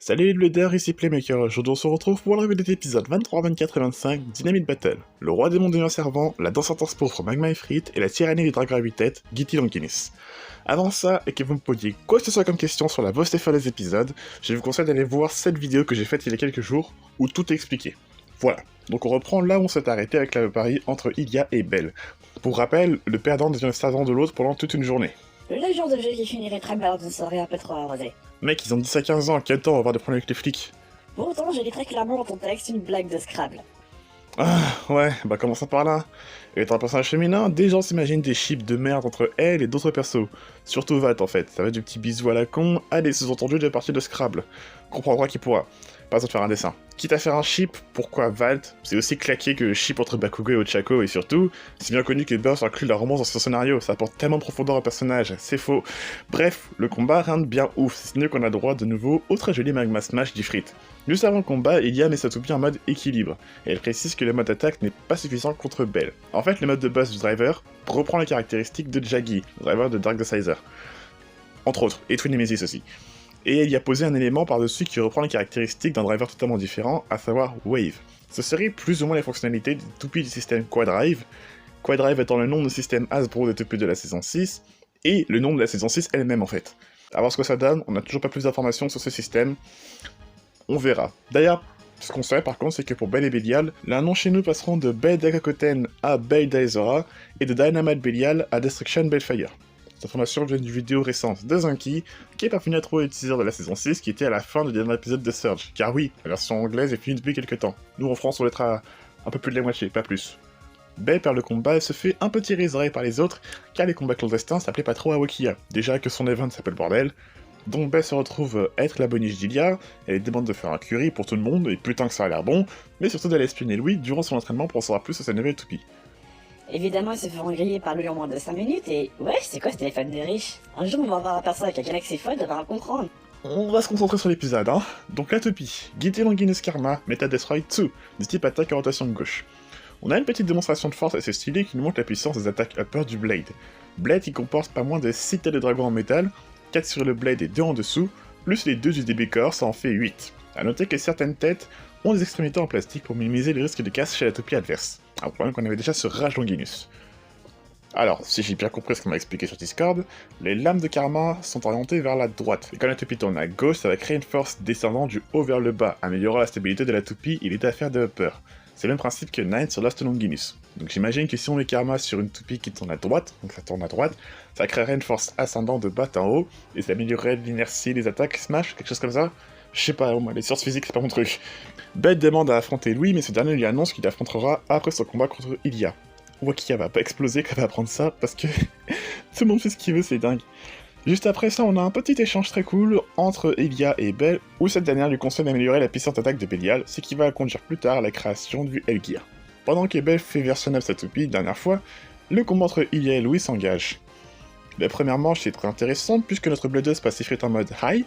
Salut les leaders, ici Playmaker, aujourd'hui on se retrouve pour la revue des épisodes 23, 24 et 25 Dynamite Battle. Le roi des mondes devient servant, la danse intense pour Magma Ifrit et la tyrannie des dragons à 8 têtes, Gitty Longinus. Avant ça, et que vous me posiez quoi que ce soit comme question sur la voix Stéphane des épisodes, je vous conseille d'aller voir cette vidéo que j'ai faite il y a quelques jours, où tout est expliqué. Voilà, donc on reprend là où on s'est arrêté avec le pari entre Ilia et Belle. Pour rappel, le perdant devient le servant de l'autre pendant toute une journée. Le genre de jeu qui finirait très mal dans une soirée un peu trop arrosée. Mec, ils ont 10 à 15 ans, quel temps on va avoir des problèmes avec les flics? Pourtant, je lis très clairement dans ton texte une blague de Scrabble. Ah, ouais, bah commençons par là. Et étant un personnage féminin, des gens s'imaginent des chips de merde entre elle et d'autres persos. Surtout Vat en fait, ça va du petit bisou à la con à des sous-entendus de partie de Scrabble. Comprendra qui pourra. Pas besoin de faire un dessin. Quitte à faire un chip, pourquoi Valt? C'est aussi claqué que le chip entre Bakugo et Ochako, et surtout, c'est bien connu que Burst inclut la romance dans son scénario, ça apporte tellement de profondeur au personnage, c'est faux. Bref, le combat rien de bien ouf, c'est mieux qu'on a droit de nouveau au très joli Magma Smash d'Ifrit. Juste avant le combat, Ilia met sa toupie en mode équilibre, et elle précise que le mode attaque n'est pas suffisant contre Belle. En fait, le mode de base du driver reprend les caractéristiques de Jaggi, le driver de Dark Decider. Entre autres, et Twin Nemesis aussi. Et il y a posé un élément par-dessus qui reprend les caractéristiques d'un driver totalement différent, à savoir Wave. Ce serait plus ou moins les fonctionnalités des toupies du système Quadrive, Quadrive étant le nom du système Hasbro des toupies de la saison 6, et le nom de la saison 6 elle-même en fait. À voir ce que ça donne, on n'a toujours pas plus d'informations sur ce système, on verra. D'ailleurs, ce qu'on sait par contre, c'est que pour Belle et Belial, les noms chez nous passeront de Belle Dakakoten à Belle Daezora, et de Dynamite Belial à Destruction Balefire. Cette information vient d'une vidéo récente de Zinky, qui est parvenu à trouver le teaser de la saison 6, qui était à la fin du dernier épisode de Surge. Car oui, la version anglaise est finie depuis quelques temps. Nous en France, on l'être à un peu plus de la moitié, pas plus. Belle perd le combat et se fait un peu tirer les oreilles par les autres, car les combats clandestins s'appelaient pas trop à Wakia. Déjà que son event s'appelle bordel. Donc Belle se retrouve être la boniche d'Ilia, elle demande de faire un curry pour tout le monde, et putain que ça a l'air bon, mais surtout d'aller espionner Louis durant son entraînement pour en savoir plus sur sa nouvelle toupie. Évidemment, ils se feront griller par lui en moins de 5 minutes et... Ouais, c'est quoi ce téléphone de riche? Un jour, on va voir un perso avec un Galaxy Fold, on va le comprendre. On va se concentrer sur l'épisode, hein. Donc la toupie, Gitty Longinus Karma, Meta Destroy 2, du type attaque en rotation de gauche. On a une petite démonstration de force assez stylée qui nous montre la puissance des attaques upper du Blade. Blade qui comporte pas moins de 6 têtes de dragon en métal, 4 sur le Blade et 2 en dessous, plus les 2 du DB Core, ça en fait 8. A noter que certaines têtes ont des extrémités en plastique pour minimiser le risque de casse chez la toupie adverse. Un problème qu'on avait déjà sur Rage Longinus. Alors, si j'ai bien compris ce qu'on m'a expliqué sur Discord, les lames de karma sont orientées vers la droite, et quand la toupie tourne à gauche, ça va créer une force descendant du haut vers le bas, améliorant la stabilité de la toupie et les affaires de upper. C'est le même principe que Nine sur Lost Longinus. Donc j'imagine que si on met karma sur une toupie qui tourne à droite, donc ça tourne à droite, ça créerait une force ascendante de bas en haut, et ça améliorerait l'inertie des attaques smash, quelque chose comme ça. Je sais pas, moi les sciences physiques c'est pas mon truc. Belle demande à affronter Louis, mais ce dernier lui annonce qu'il affrontera après son combat contre Ilia. Wakia va pas exploser quand elle va apprendre ça, parce que tout le monde fait ce qu'il veut, c'est dingue. Juste après ça, on a un petit échange très cool entre Ilia et Belle, où cette dernière lui conseille d'améliorer la puissante attaque de Belial, ce qui va conduire plus tard à la création du Hellgear. Pendant que Belle fait version up sa toupie, dernière fois, le combat entre Ilia et Louis s'engage. La première manche est très intéressante, puisque notre Bladeuse passe Ifrit en mode high,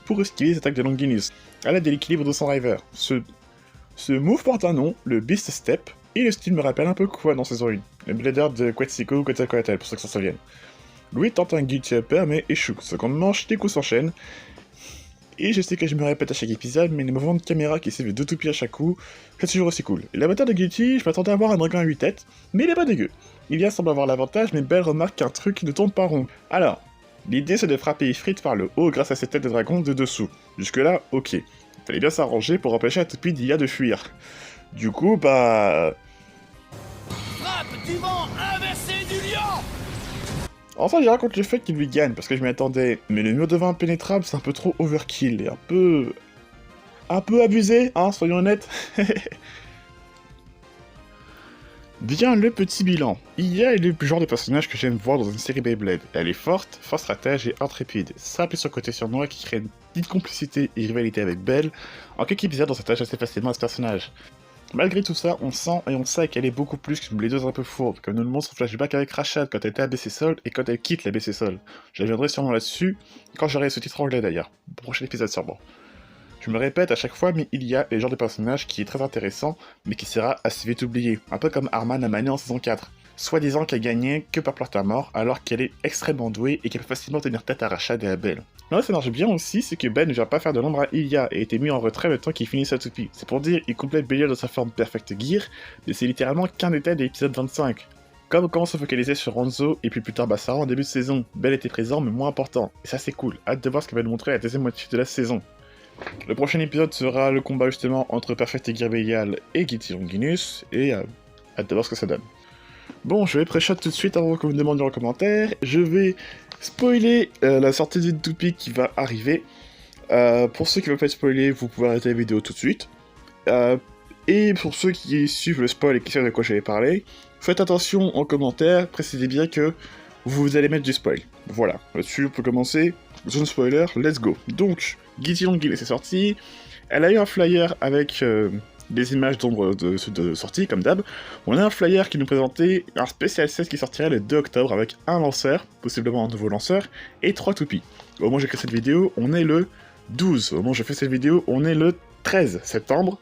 pour esquiver les attaques de Longinus, à l'aide de l'équilibre de son driver. Ce move porte un nom, le Beast Step, et le style me rappelle un peu quoi dans saison 1, le blader de Quetzalcoatl ou Quetzalcoatl pour ceux qui s'en souviennent. Louis tente un guilty upper mais échoue, seconde manche, les coups s'enchaînent, et je sais que je me répète à chaque épisode, mais les mouvements de caméra qui suivent 2 toupies à chaque coup, c'est toujours aussi cool. Et la bataille de Guilty, je m'attendais à avoir un dragon à 8 têtes, mais il est pas dégueu. Ilia semble avoir l'avantage, mais Belle remarque qu'un truc ne tourne pas rond. Alors, l'idée c'est de frapper Ifrit par le haut grâce à ses têtes de dragon de dessous. Jusque là, ok. Il fallait bien s'arranger pour empêcher la toupie d'Ilia de fuir. Du coup, bah... Frappe du vent inversé du lion. Enfin, je raconte le fait qu'il lui gagne, parce que je m'y attendais. Mais le mur de vent impénétrable, c'est un peu trop overkill, et un peu abusé, hein, soyons honnêtes. Bien le petit bilan. Ilia est le genre de personnage que j'aime voir dans une série Beyblade. Elle est forte, fort stratège et intrépide. Ça appuie sur le côté surnois qui crée une petite complicité et rivalité avec Belle. En quelques épisodes, on s'attache assez facilement à ce personnage. Malgré tout ça, on sent et on sait qu'elle est beaucoup plus qu'une bladeuse un peu fourbe, comme nous le montre son flashback avec Rashad quand elle était à BC Sol et quand elle quitte la BC Sol. Je reviendrai sûrement là-dessus, quand j'aurai ce titre anglais d'ailleurs. Prochain épisode sûrement. Je me répète à chaque fois, mais Ilia est le genre de personnage qui est très intéressant, mais qui sera assez vite oublié, un peu comme Arman a mané en saison 4. Soi-disant qu'elle gagnait que par plot à mort, alors qu'elle est extrêmement douée et qu'elle peut facilement tenir tête à Rashad et à Belle. Là, ça marche bien aussi, c'est que Ben ne vient pas faire de l'ombre à Ilya et a été mis en retrait le temps qu'il finit sa toupie. C'est pour dire, il complète Belial dans sa forme Perfect Gear, mais c'est littéralement qu'un détail de l'épisode 25. Comme on commence à se focaliser sur Hanzo et puis plus tard Basara en début de saison, Bell était présent mais moins important, et ça c'est cool, hâte de voir ce qu'elle va nous montrer à la deuxième moitié de la saison. Le prochain épisode sera le combat justement entre Perfect Gear Belial et Gitty Longinus, et hâte de voir ce que ça donne. Bon, je vais pré-shot tout de suite avant que vous me demandiez en commentaire. Je vais spoiler la sortie d'une toupie qui va arriver. Pour ceux qui ne veulent pas être spoilés, vous pouvez arrêter la vidéo tout de suite. Et pour ceux qui suivent le spoil et qui savent de quoi j'allais parler, faites attention en commentaire, précisez bien que vous allez mettre du spoil. Voilà, là-dessus on peut commencer. Zone spoiler, let's go. Donc, Gitty Longinus est sortie. Elle a eu un flyer avec des images d'ombre de sortie, comme d'hab. On a un flyer qui nous présentait un spécial set qui sortirait le 2 octobre avec un lanceur, possiblement un nouveau lanceur, et 3 toupies. Au moment où j'écris cette vidéo, on est le 12. Au moment où je fais cette vidéo, on est le 13 septembre.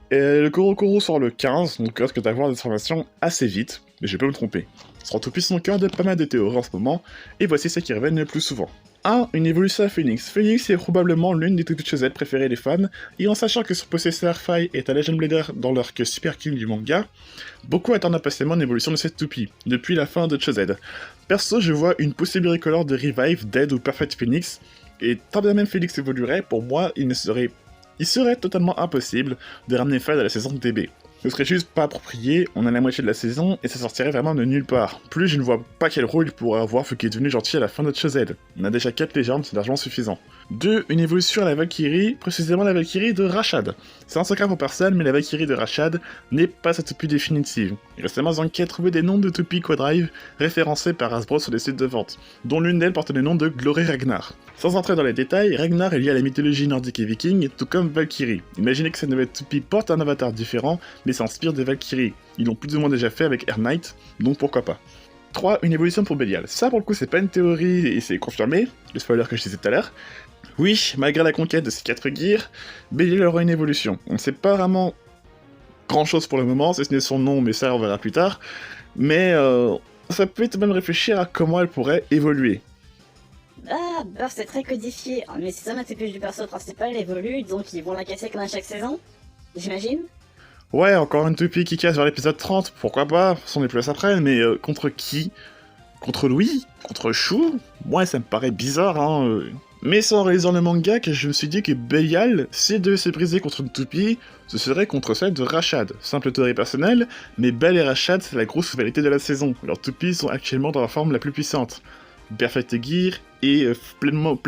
Et le Korokoro sort le 15, donc risque d'avoir des informations assez vite, mais je peux me tromper. Ce 3 toupies sont au cœur de pas mal de théories en ce moment, et voici celles qui reviennent le plus souvent. 1. Une évolution à Phoenix. Phoenix est probablement l'une des toupies de Chosette préférées des fans, et en sachant que son possesseur Fai est un Legend Blader dans l'arc Super King du manga, beaucoup attendent impatiemment une évolution de cette toupie, depuis la fin de Chosette. Perso, je vois une possible recolor de Revive, Dead ou Perfect Phoenix, et tant bien même Phoenix évoluerait, pour moi, il serait totalement impossible de ramener Fai à la saison de DB. Ce serait juste pas approprié, on a la moitié de la saison, et ça sortirait vraiment de nulle part. Plus je ne vois pas quel rôle il pourrait avoir vu qu'il est devenu gentil à la fin de Chosette. On a déjà 4 légendes, c'est largement suffisant. 2. Une évolution à la Valkyrie, précisément la Valkyrie de Rashad. C'est un secret pour personne, mais la Valkyrie de Rashad n'est pas sa toupie définitive. Il reste tellement enquête trouver des noms de toupies Quadrive référencés par Hasbro sur les sites de vente, dont l'une d'elles porte le nom de Glory Ragnar. Sans entrer dans les détails, Ragnar est lié à la mythologie nordique et viking, tout comme Valkyrie. Imaginez que cette nouvelle toupie porte un avatar différent, mais s'inspire des Valkyries. Ils l'ont plus ou moins déjà fait avec Air Knight, donc pourquoi pas. 3. Une évolution pour Belial. Ça pour le coup c'est pas une théorie et c'est confirmé, le spoiler que je disais tout à l'heure. Oui, malgré la conquête de ces 4 gears, Belial aura une évolution. On ne sait pas vraiment grand chose pour le moment, si ce n'est son nom, mais ça on verra plus tard. Mais ça peut tout de même réfléchir à comment elle pourrait évoluer. Ah, Burst c'est très codifié, mais si ça toupie du perso principal évolue, donc ils vont la casser comme à chaque saison, j'imagine. Ouais, encore une toupie qui casse vers l'épisode 30, pourquoi pas, on est plus après, mais contre qui? Contre Louis? Contre Chou? Ouais, ça me paraît bizarre, hein. Mais c'est en réalisant le manga que je me suis dit que Belial, si elle devait se briser contre une toupie, ce serait contre celle de Rashad. Simple théorie personnelle, mais Bell et Rashad c'est la grosse rivalité de la saison. Leurs toupies sont actuellement dans la forme la plus puissante. Perfect Gear et pleinement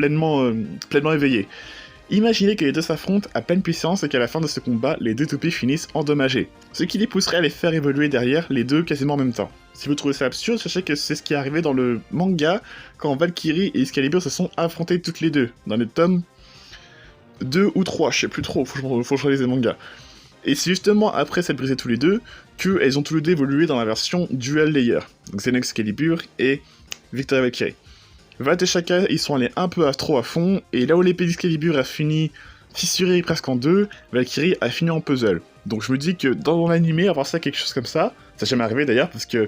éveillé. Imaginez que les deux s'affrontent à pleine puissance et qu'à la fin de ce combat, les deux toupies finissent endommagées, ce qui les pousserait à les faire évoluer derrière, les deux quasiment en même temps. Si vous trouvez ça absurde, sachez que c'est ce qui est arrivé dans le manga quand Valkyrie et Excalibur se sont affrontés toutes les deux, dans les tomes 2 ou 3, je sais plus trop, faut que je relise les mangas. Et c'est justement après s'être brisées tous les deux qu'elles ont tous les deux évolué dans la version Dual Layer, donc Xenox Excalibur et Victoria Valkyrie. Vat et Shaka, ils sont allés un peu trop à fond, et là où l'épée d'Excalibur a fini fissurée presque en deux, Valkyrie a fini en puzzle. Donc je me dis que dans l'animé, avoir ça quelque chose comme ça n'est jamais arrivé d'ailleurs, parce que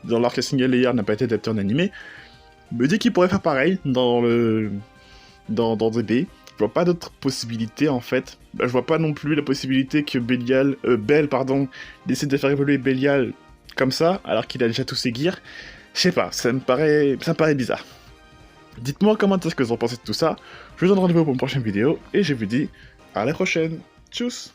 dans l'arc single layer n'a pas été adapté en animé, me dit qu'il pourrait faire pareil dans DB. Je vois pas d'autres possibilités en fait. Je vois pas non plus la possibilité que Bell décide de faire évoluer Belial comme ça, alors qu'il a déjà tous ses gears. Je sais pas, ça me paraît bizarre. Dites-moi comment est-ce que vous en pensez de tout ça, je vous donne rendez-vous pour une prochaine vidéo, et je vous dis à la prochaine. Tchuss.